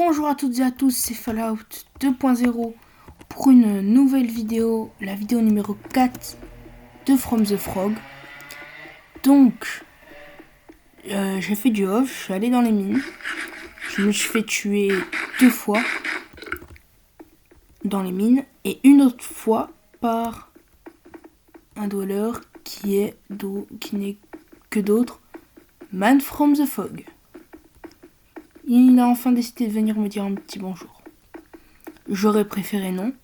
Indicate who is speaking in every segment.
Speaker 1: Bonjour à toutes et à tous, c'est Fallout 2.0 pour une nouvelle vidéo, la vidéo numéro 4 de From the Frog. Donc, j'ai fait du off, je suis allé dans les mines. Je me suis fait tuer 2 fois dans les mines et une autre fois par un dweller qui n'est que d'autre, Man from the Fog. Il a enfin décidé de venir me dire un petit bonjour. J'aurais préféré non.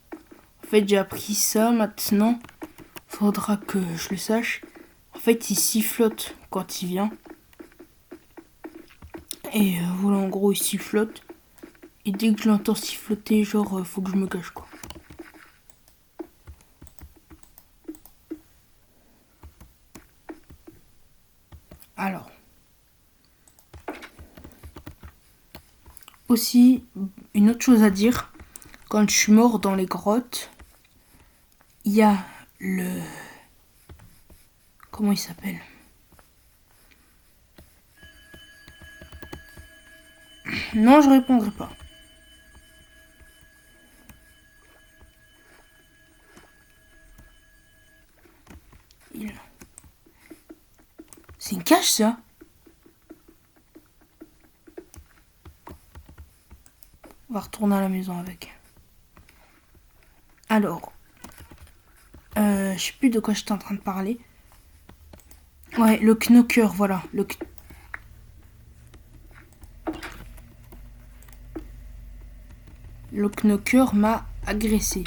Speaker 1: En fait, j'ai appris ça maintenant. Faudra que je le sache. En fait, il sifflote quand il vient. Et voilà, en gros, il sifflote. Et dès que je l'entends siffloter, genre, faut que je me cache, quoi. Alors. Aussi, une autre chose à dire. Quand je suis mort dans les grottes, il y a le... Comment il s'appelle ? Non, je répondrai pas. C'est une cache, ça ? On va retourner à la maison avec. Alors, je sais plus de quoi j'étais en train de parler. Ouais, le knocker, voilà. Le knocker m'a agressé.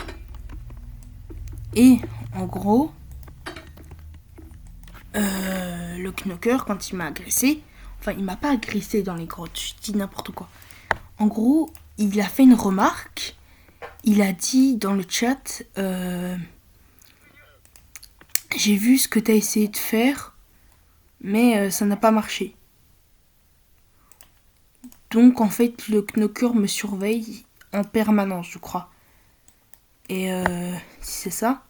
Speaker 1: Et, en gros, le knocker, quand il m'a agressé, enfin, il m'a pas agressé dans les grottes, je dis n'importe quoi. En gros, il a fait une remarque. Il a dit dans le chat, j'ai vu ce que t'as essayé de faire, mais ça n'a pas marché. Donc, en fait, le knocker me surveille en permanence, je crois. Et si c'est ça,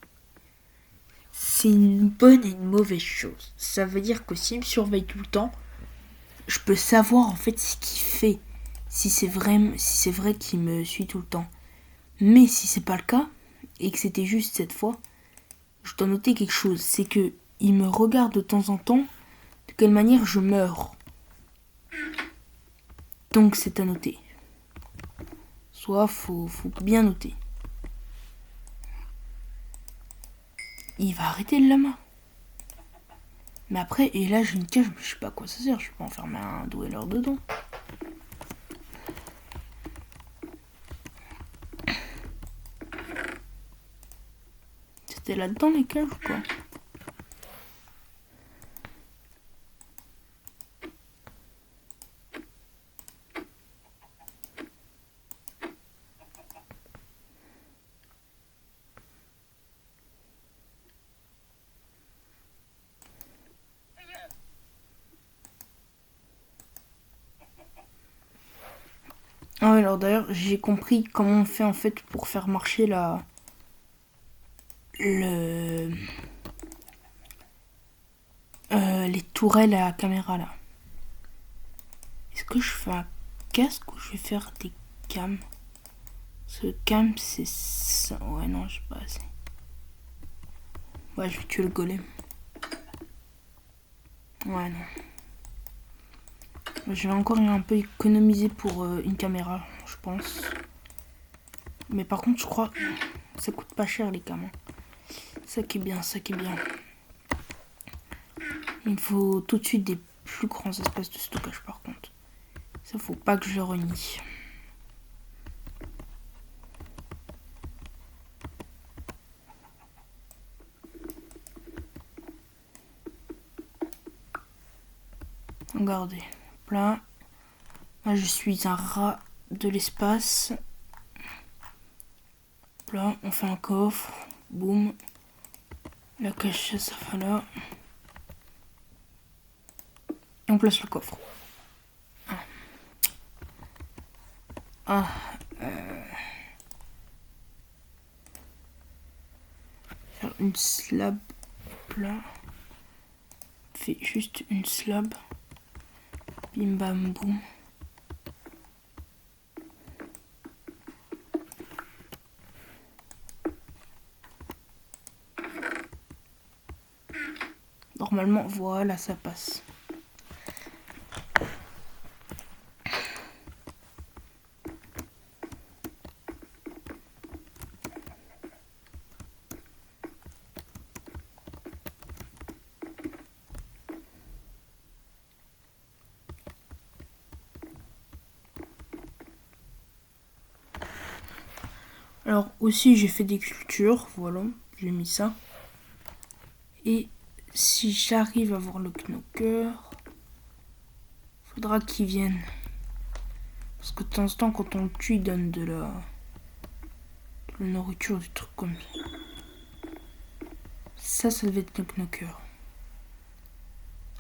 Speaker 1: c'est une bonne et une mauvaise chose. Ça veut dire que s'il me surveille tout le temps, je peux savoir en fait ce qu'il fait. Si c'est vrai qu'il me suit tout le temps. Mais si c'est pas le cas, et que c'était juste cette fois, je dois noter quelque chose. C'est que il me regarde de temps en temps de quelle manière je meurs. Donc c'est à noter. Soit faut bien noter. Il va arrêter le lama. Mais après, et là j'ai une cage, je sais pas à quoi ça sert, je peux enfermer un dweller dedans. C'était là-dedans les cages ou quoi ? Ah ouais, alors d'ailleurs, j'ai compris comment on fait en fait pour faire marcher les tourelles à la caméra là. Est-ce que je fais un casque ou je vais faire des cams ? Ce cam c'est ça. Ouais, non, je sais pas assez. Ouais, je vais tuer le golem. Ouais, non. Je vais encore un peu économiser pour une caméra, je pense. Mais par contre, je crois que ça coûte pas cher les cams. Ça qui est bien, ça qui est bien. Il me faut tout de suite des plus grands espaces de stockage par contre. Ça, faut pas que je renie. Regardez. Là, moi, je suis un rat de l'espace. Là, on fait un coffre. Boum. La cache, ça va là. Et on place le coffre. Faire une slab là. Fait juste une slab. Bim bam boum. Normalement, voilà, ça passe. Alors aussi j'ai fait des cultures, voilà, j'ai mis ça. Et si j'arrive à voir le knocker, faudra qu'il vienne. Parce que de temps en temps quand on le tue, il donne de la nourriture, des trucs comme ça. Ça devait être le knocker.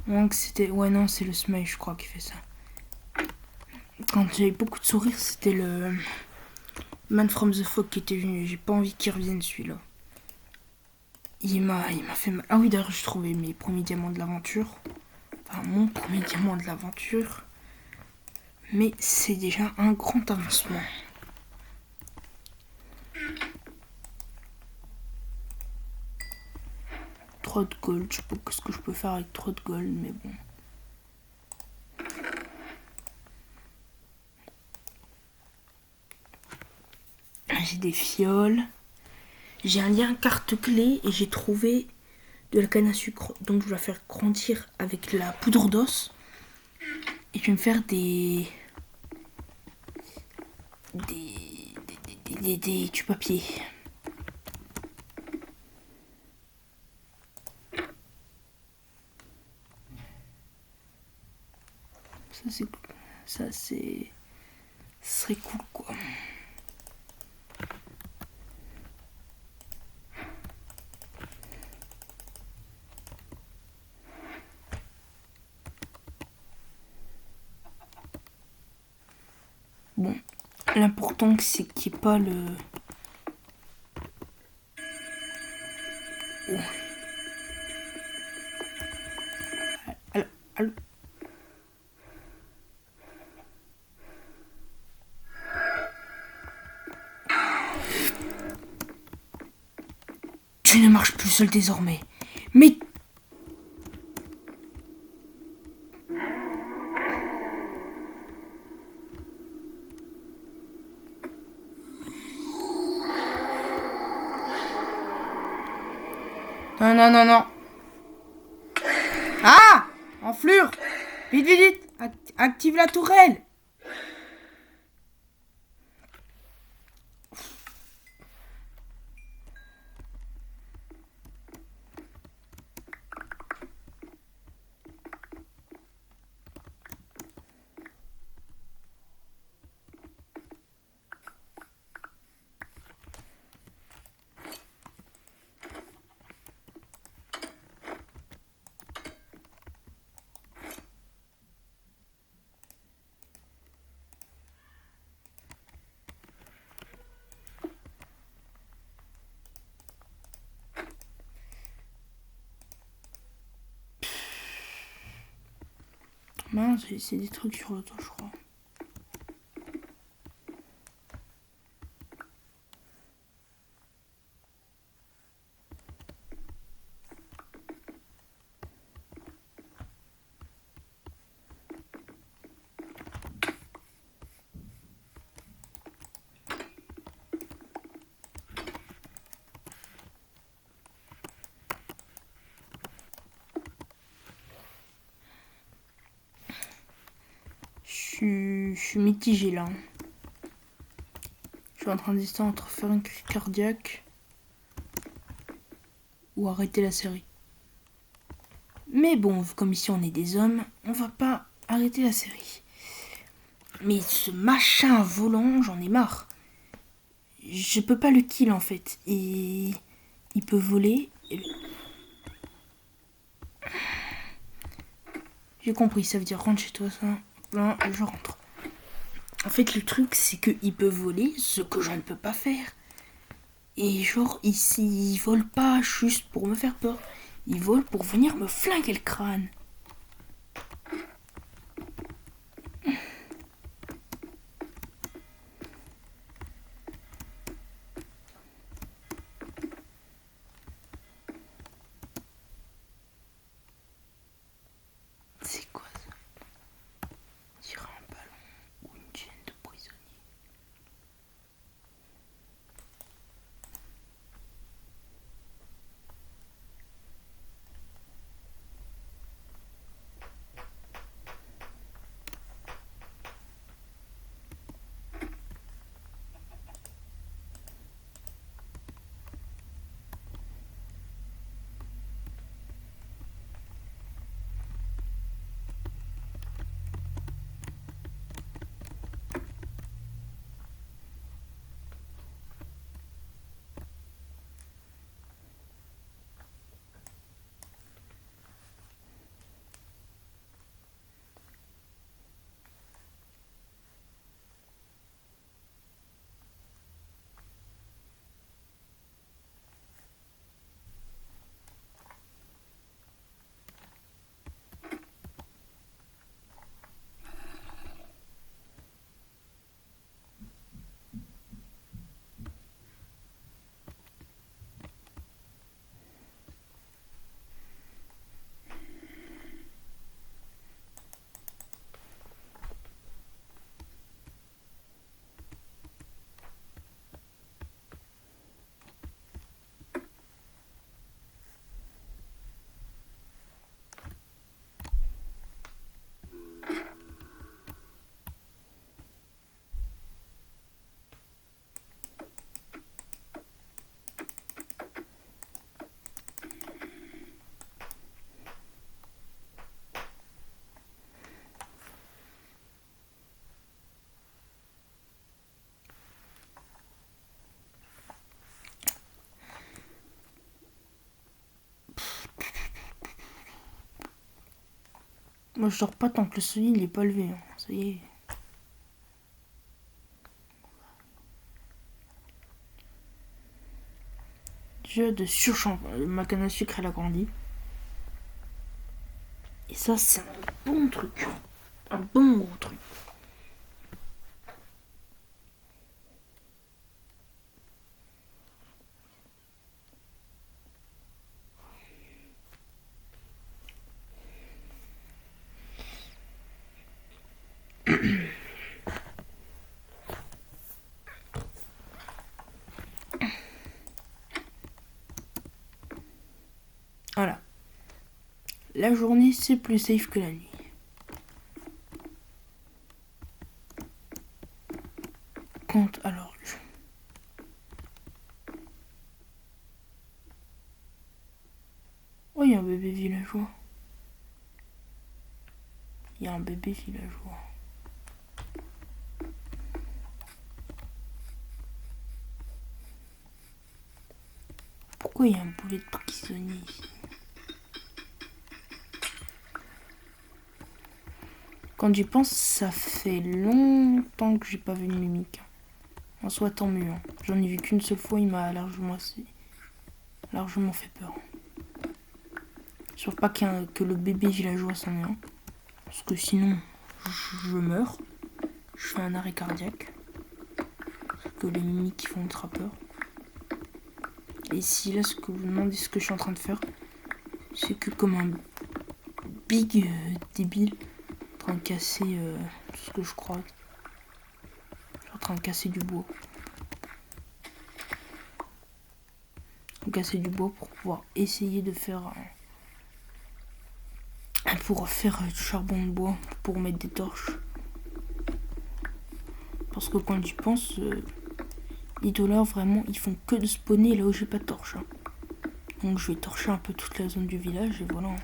Speaker 1: Donc c'était... Ouais non, c'est le smile je crois qui fait ça. Quand j'avais beaucoup de sourires, c'était le Man from the Fog qui était venu. J'ai pas envie qu'il revienne celui-là. Il m'a fait mal. Ah oui, d'ailleurs, j'ai trouvé mes premiers diamants de l'aventure. Enfin, mon premier diamant de l'aventure. Mais c'est déjà un grand avancement. Trop de gold. Je sais pas ce que je peux faire avec trop de gold, mais bon. J'ai des fioles. J'ai un lien carte clé et j'ai trouvé de la canne à sucre. Donc je vais la faire grandir avec la poudre d'os. Et je vais me faire des tue-papiers. Ça c'est ce serait cool quoi. Bon, l'important c'est qu'il n'y ait pas le... Oh. Allô. Tu ne marches plus seul désormais. Mais... Non, non, non, non. Ah! Enflure! Vite, vite, vite! Active la tourelle! Mince, j'ai laissé des trucs sur le dos, je crois. Je suis mitigé là. Je suis en train d'hésiter entre faire une crise cardiaque ou arrêter la série. Mais bon, comme ici on est des hommes, on va pas arrêter la série. Mais ce machin volant, j'en ai marre. Je peux pas le kill en fait. Et il peut voler. J'ai compris, ça veut dire rentre chez toi, ça. Ben, je rentre. En fait, le truc, c'est qu'il peut voler, ce que je ne peux pas faire. Et genre, il vole pas juste pour me faire peur. Il vole pour venir me flinguer le crâne. Moi, je dors pas tant que le soleil il est pas levé. Hein. Ça y est. Déjà de surchamp. Ma canne à sucre, elle a grandi. Et ça, c'est un bon truc. Un bon gros truc. Voilà. La journée, c'est plus safe que la nuit. Quand alors... Oh, il y a un bébé villageois. Il y a un bébé villageois. Pourquoi il y a un boulet de prisonnier ici? Quand j'y pense, ça fait longtemps que j'ai pas vu une mimique. En soit tant mieux. Hein. J'en ai vu qu'une seule fois, il m'a largement fait peur. Sauf pas que le bébé villageois s'en est un. Parce que sinon, je meurs. Je fais un arrêt cardiaque. Parce que les mimiques font ultra peur. Et si là, ce que vous demandez ce que je suis en train de faire, c'est que comme un big débile, en train de casser tout ce que je croise. Je suis en train de casser du bois. Casser du bois pour pouvoir essayer de faire du charbon de bois pour mettre des torches. Parce que quand j'y pense, les dollars vraiment ils font que de spawner là où j'ai pas de torche. Hein. Donc je vais torcher un peu toute la zone du village et voilà.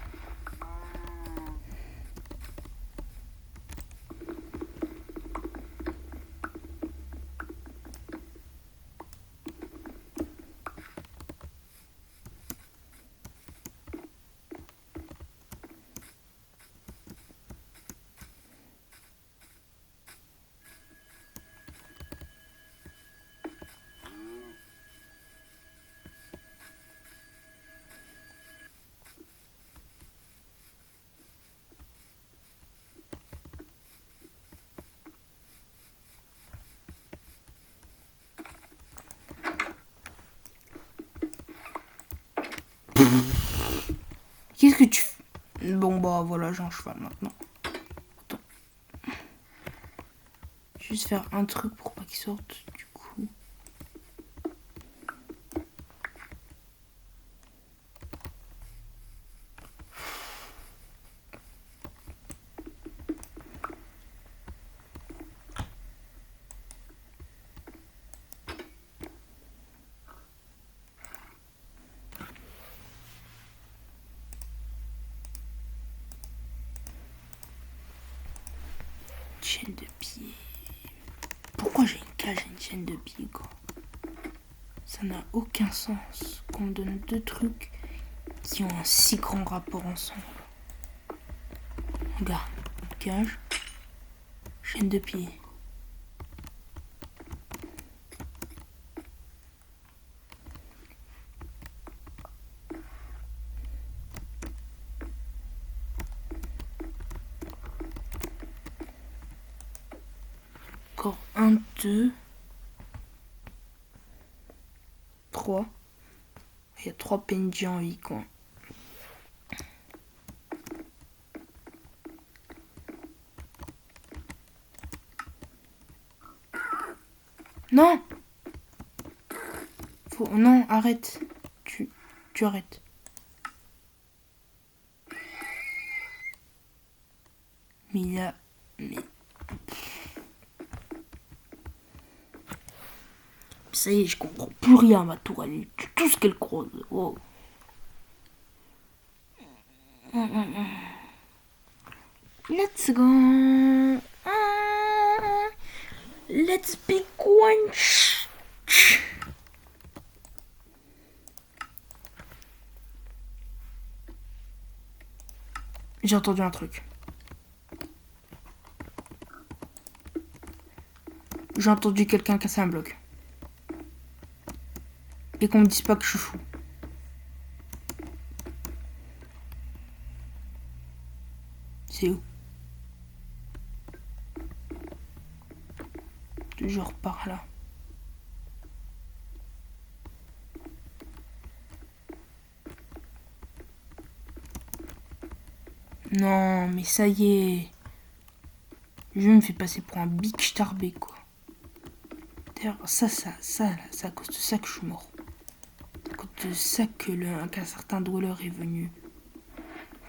Speaker 1: Qu'est-ce que tu fais? Bon bah voilà, j'ai un cheval maintenant. Attends. Juste faire un truc pour pas qu'il sorte du coup. Chaîne de pied. Pourquoi j'ai une cage et une chaîne de pied quoi? Ça n'a aucun sens qu'on me donne deux trucs qui ont un si grand rapport ensemble. Regarde, cage, chaîne de pied. Encore 1, 2, 3. Il y a 3 PNJ en vie quoi. Non! Non, arrête. Tu arrêtes. Mais il y a... Mais... Ça y est, je comprends plus rien à ma tour. Elle tue tout ce qu'elle croise. Wow. Let's go. Let's be quench. J'ai entendu un truc. J'ai entendu quelqu'un casser un bloc. Et qu'on me dise pas que je suis fou. C'est où? Toujours par là. Non, mais ça y est. Je me fais passer pour un big starbé, quoi. D'ailleurs, ça, c'est à cause de ça que je suis mort. C'est à cause de ça qu'un certain drôleur est venu.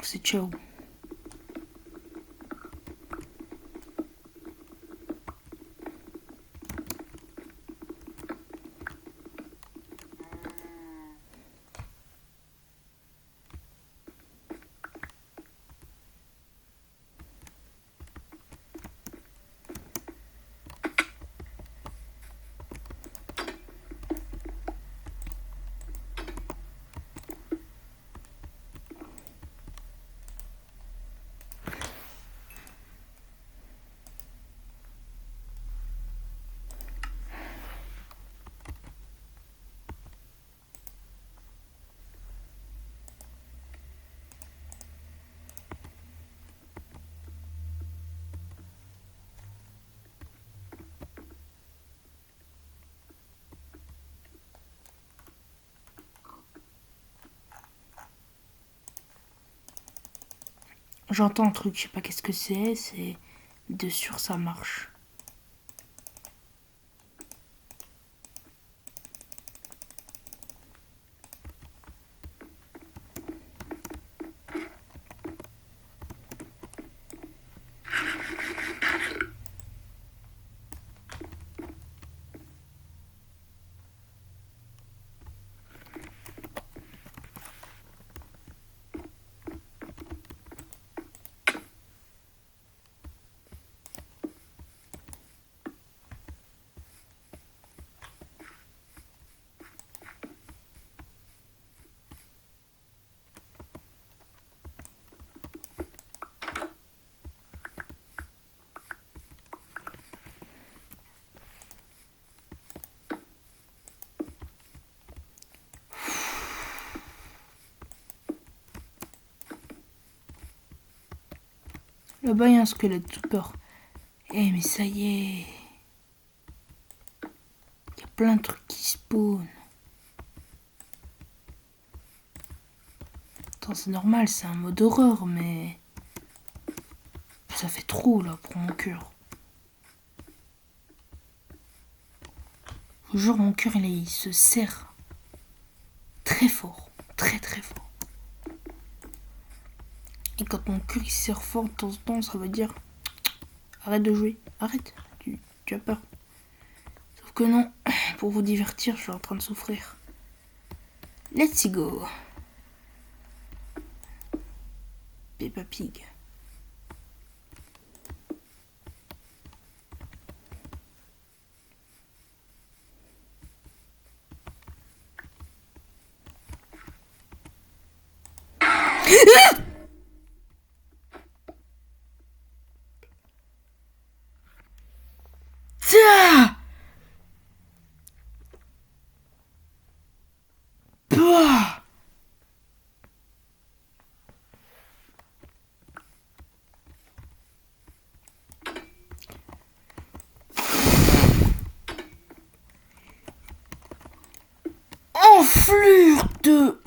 Speaker 1: C'est ciao. J'entends un truc, je sais pas qu'est-ce que c'est de sûr ça marche. Là-bas, il y a un squelette tout peur. Eh, mais ça y est. Il y a plein de trucs qui spawnent. Attends, c'est normal, c'est un mode horreur, mais... ça fait trop, là, pour mon cœur. Je vous jure, mon cœur, il se serre. Très fort. Très, très fort. Et quand mon cœur, il se serre fort de temps en temps, ça veut dire... arrête de jouer. Arrête. Tu as peur. Sauf que non. Pour vous divertir, je suis en train de souffrir. Let's go. Peppa Pig. Tiens. Pouah. Enflure de...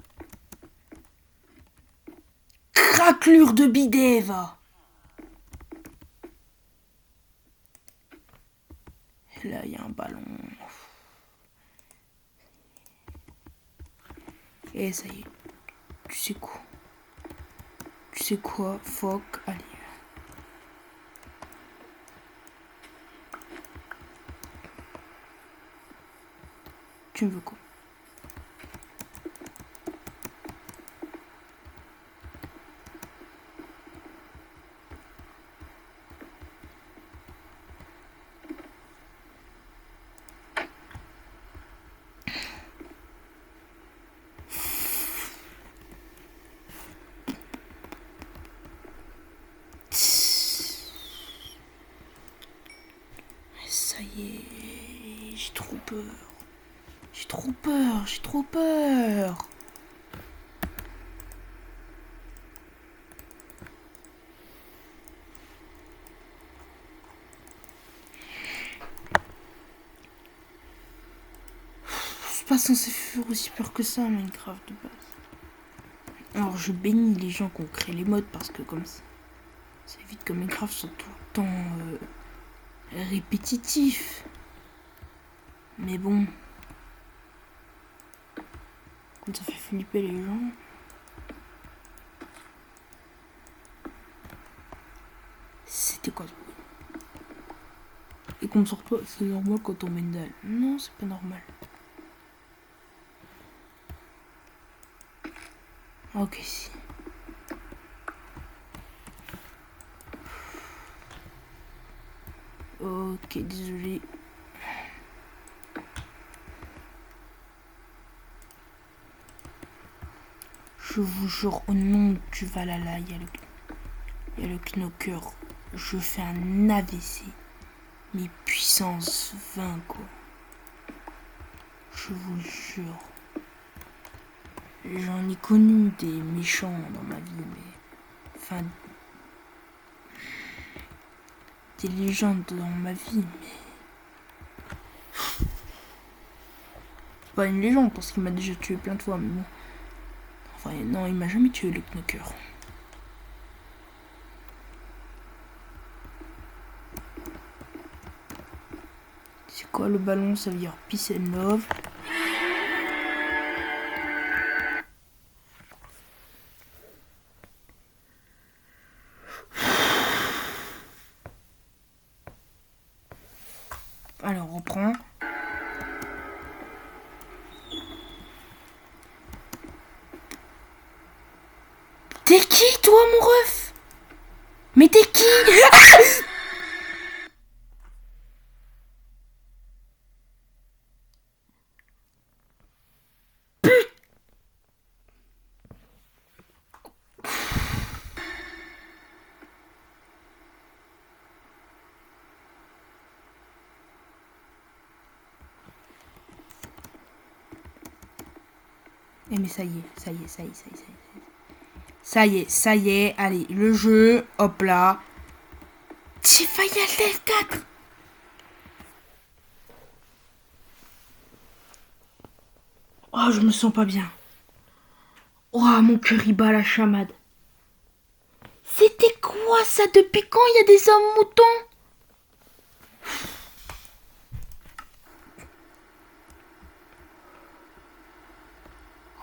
Speaker 1: craquelure de bidet, va. Et là, il y a un ballon. Et ça y est. Tu sais quoi? Tu sais quoi? Fuck, allez. Tu veux quoi? Ça ça y est, j'ai trop peur. J'ai trop peur, j'ai trop peur. C'est pas censé faire aussi peur que ça, Minecraft de base. Alors je bénis les gens qui ont créé les mods parce que comme ça évite que Minecraft soit tout le temps répétitif. Mais bon, quand ça fait flipper les gens. C'était quoi ce bruit? Et comme sur toi, c'est normal quand on met une dalle. Non, c'est pas normal. Ok, si. Ok, désolé. Je vous jure, au nom du Valhalla, il y a le knocker. Je fais un AVC. Mais puissance 20, quoi. Je vous le jure. J'en ai connu des méchants dans ma vie, mais... Enfin... Des légendes dans ma vie, mais... C'est pas une légende, parce qu'il m'a déjà tué plein de fois, mais bon... Enfin, non, il m'a jamais tué, le knocker. C'est quoi le ballon? Ça veut dire peace and love. Allez, on reprend. T'es qui, toi, mon ref? Mais t'es qui? Eh mais ça y est, ça y est, ça y est, ça y est, ça y est. Ça y est, ça y est, allez, le jeu, hop là. J'ai failli à l'F4. Oh, je me sens pas bien. Oh, mon cœur il bat la chamade. C'était quoi ça? Depuis quand il y a des hommes moutons?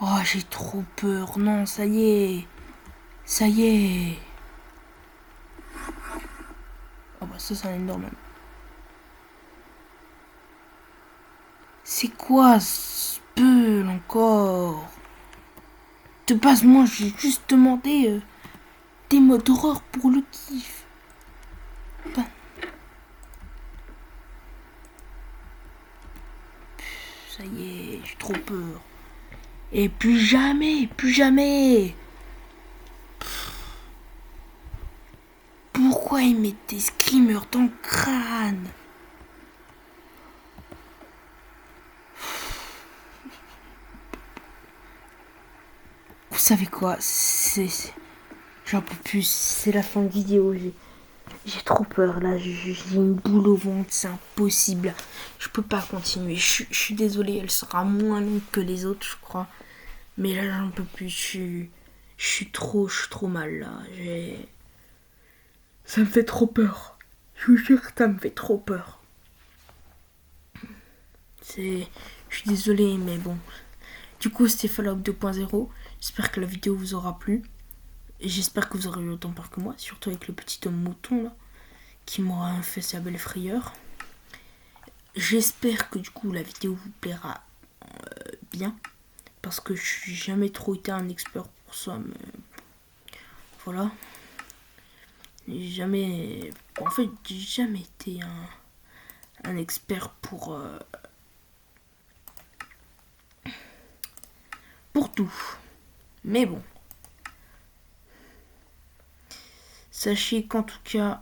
Speaker 1: Oh, j'ai trop peur. Non, ça y est. Ça y est. Oh bah ça, c'est un Enderman. C'est quoi ce spell encore? De base, moi, j'ai juste demandé des modes d'horreur pour le kiff. Putain. Ça y est, j'ai trop peur. Et plus jamais, plus jamais. Pourquoi ils mettent des screamers dans le crâne? Vous savez quoi? J'en peux plus, c'est la fin de vidéo. J'ai trop peur là, j'ai une boule au ventre, c'est impossible. Je peux pas continuer. Je suis désolée, elle sera moins longue que les autres, je crois. Mais là, j'en peux plus. Je suis trop mal là. Ça me fait trop peur. Je vous jure que ça me fait trop peur. Je suis désolée, mais bon. Du coup, c'était Fallout 2.0. J'espère que la vidéo vous aura plu. Et j'espère que vous aurez eu autant peur que moi. Surtout avec le petit homme mouton là, qui m'aura fait sa belle frayeur. J'espère que du coup la vidéo vous plaira bien. Parce que je suis jamais trop été un expert pour ça. Mais voilà. J'ai jamais... En fait, j'ai jamais été un expert pour tout. Mais bon. Sachez qu'en tout cas,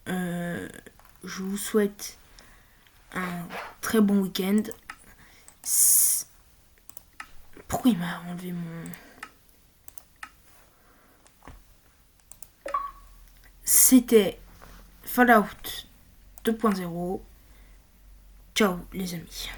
Speaker 1: je vous souhaite un très bon week-end. Pourquoi il m'a enlevé mon... C'était Fallout 2.0. Ciao les amis.